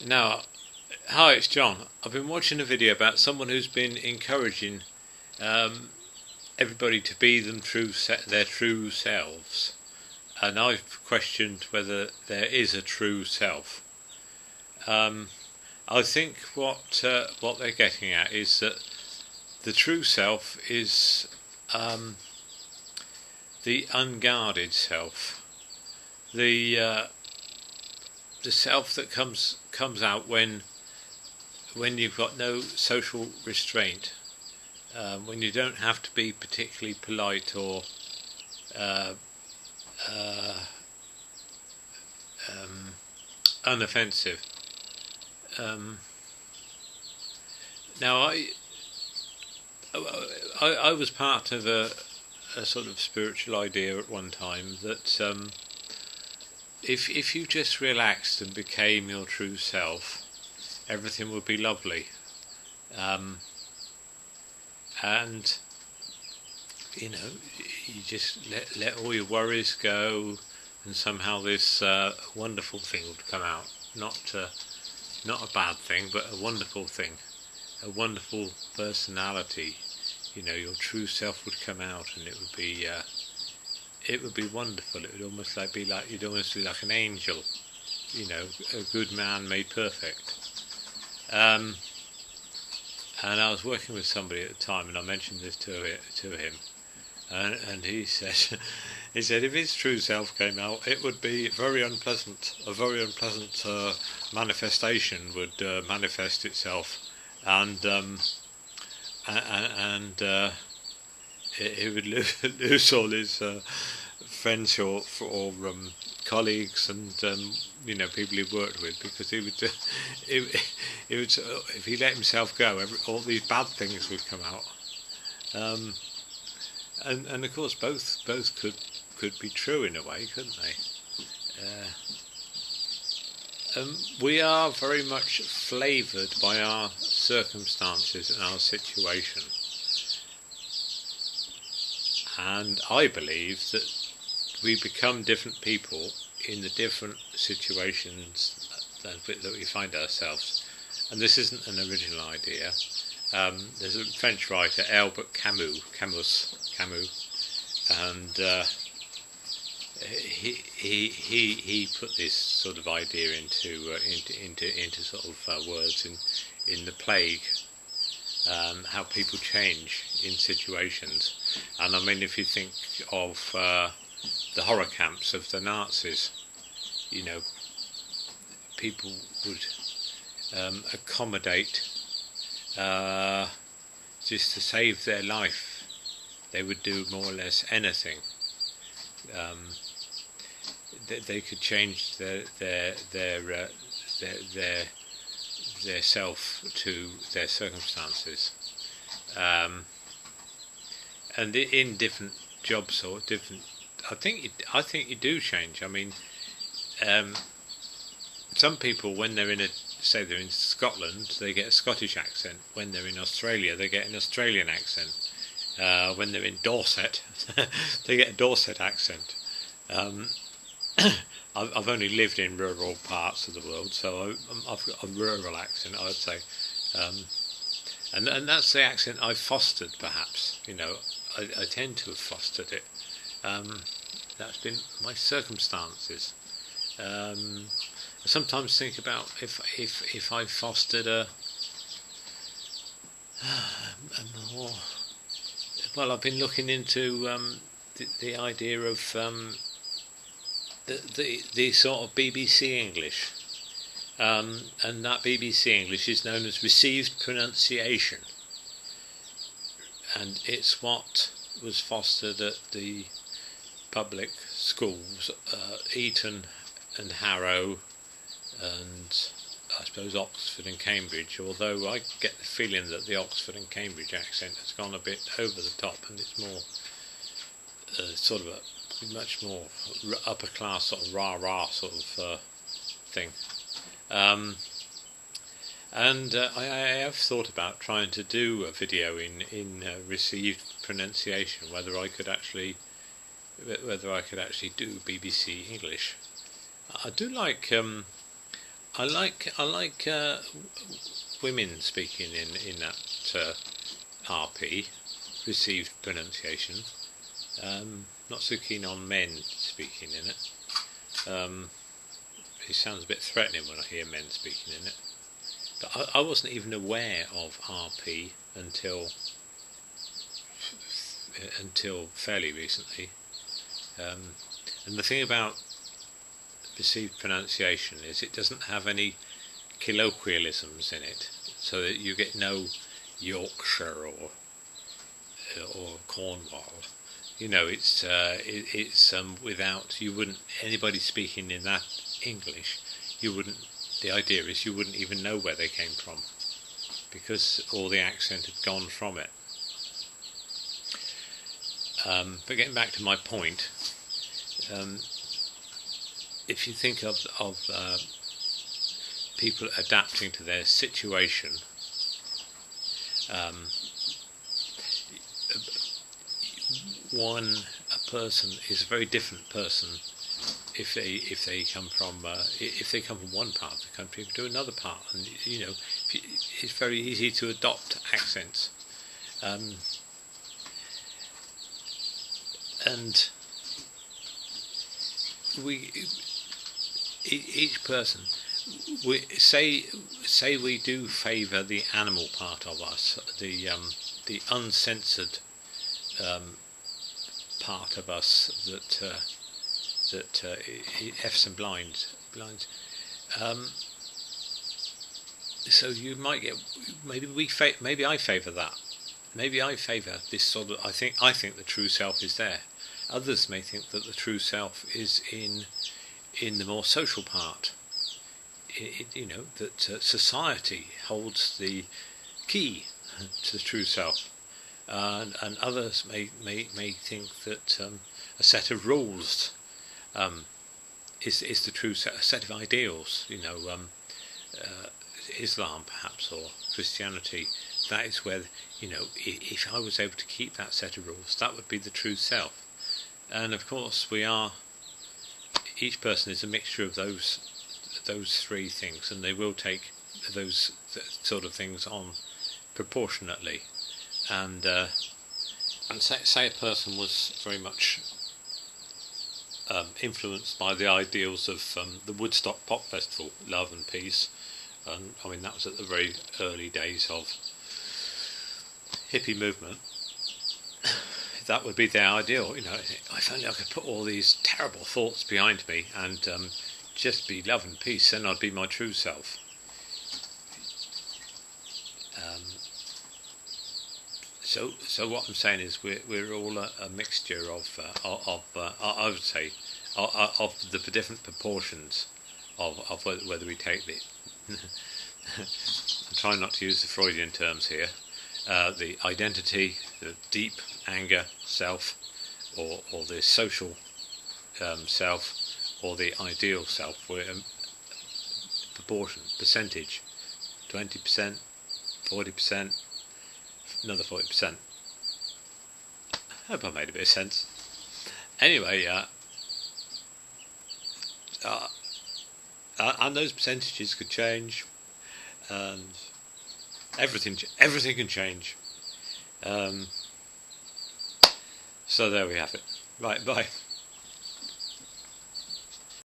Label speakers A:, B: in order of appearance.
A: Now, hi, it's John. I've been watching a video about someone who's been encouraging um, everybody to be their true selves, and I've questioned whether there is a true self. Um, I think what they're getting at is that the true self is um, the unguarded self, the the self that comes out when you've got no social restraint, when you don't have to be particularly polite or uh, uh, um, unoffensive. Um, now, I was part of a sort of spiritual idea at one time that if you just relaxed and became your true self, everything would be lovely. Um, and you know, you just let all your worries go, and somehow this wonderful thing would come out. Not a bad thing, but a wonderful thing, a wonderful personality. You know, your true self would come out, and it would be wonderful. It would almost you'd almost be like an angel. You know, a good man made perfect. Um, and I was working with somebody at the time, and I mentioned this to him, and he said, he said if his true self came out, it would be very unpleasant. A very unpleasant manifestation would manifest itself, and he would lose all his friends or colleagues and people he worked with, because he would he would if he let himself go, all these bad things would come out. Um, and of course both could be true in a way, couldn't they? We are very much flavoured by our circumstances and our situation, and I believe that we become different people in the different situations that we find ourselves. And this isn't an original idea. There's a French writer, Albert Camus, and he put this sort of idea into sort of words in The Plague. How people change in situations, and I mean, if you think of the horror camps of the Nazis, you know, people would accommodate just to save their life. They would do more or less anything. They could change their self to their circumstances, and in different jobs or different. I think you do change. I mean, some people, when they're say they're in Scotland, they get a Scottish accent. When they're in Australia, they get an Australian accent. When they're in Dorset, they get a Dorset accent. I've only lived in rural parts of the world, so I've got a rural accent, I would say, and that's the accent I've fostered. Perhaps, you know, I tend to have fostered it. That's been my circumstances. I sometimes think about if I fostered a more. Well, I've been looking into the idea of the sort of BBC English, and that BBC English is known as received pronunciation, and it's what was fostered at the public schools, Eton and Harrow, and I suppose Oxford and Cambridge, although I get the feeling that the Oxford and Cambridge accent has gone a bit over the top, and it's more sort of a much more upper class sort of rah-rah sort of thing. And I have thought about trying to do a video in received pronunciation, whether I could actually do BBC English. I do like I like women speaking in that RP, received pronunciation. Not so keen on men speaking in it. It sounds a bit threatening when I hear men speaking in it. But I wasn't even aware of RP until fairly recently. And the thing about received pronunciation is it doesn't have any colloquialisms in it, so that you get no Yorkshire or Cornwall. It's without, you wouldn't, anybody speaking in that English, you wouldn't. The idea is you wouldn't even know where they came from, because all the accent had gone from it. But getting back to my point, if you think of people adapting to their situation, a person is a very different person if they come from one part of the country to another part, and it's very easy to adopt accents, and each person, we say we do favour the animal part of us, the uncensored part of us that F's and blinds. So you might get, maybe I favour that. Maybe I favour this sort of. I think the true self is there. Others may think that the true self is in the more social part. That society holds the key to the true self, and others may think that a set of rules is the true set, a set of ideals. Islam perhaps, or Christianity. That is where if I was able to keep that set of rules, that would be the true self. And of course, each person is a mixture of those three things, and they will take those sort of things on proportionately. And say a person was very much influenced by the ideals of the Woodstock Pop Festival, love and peace. And I mean, that was at the very early days of hippie movement. That would be their ideal. If only I could put all these terrible thoughts behind me and just be love and peace, then I'd be my true self. So what I'm saying is we're all a mixture of I would say of the different proportions of whether we take the I'm trying not to use the Freudian terms here, the identity, the deep anger self, or the social self, or the ideal self. We're proportion, percentage, 20%, 40%, another 40%. I hope I made a bit of sense. Anyway, and those percentages could change, and everything can change. So there we have it. Right, bye.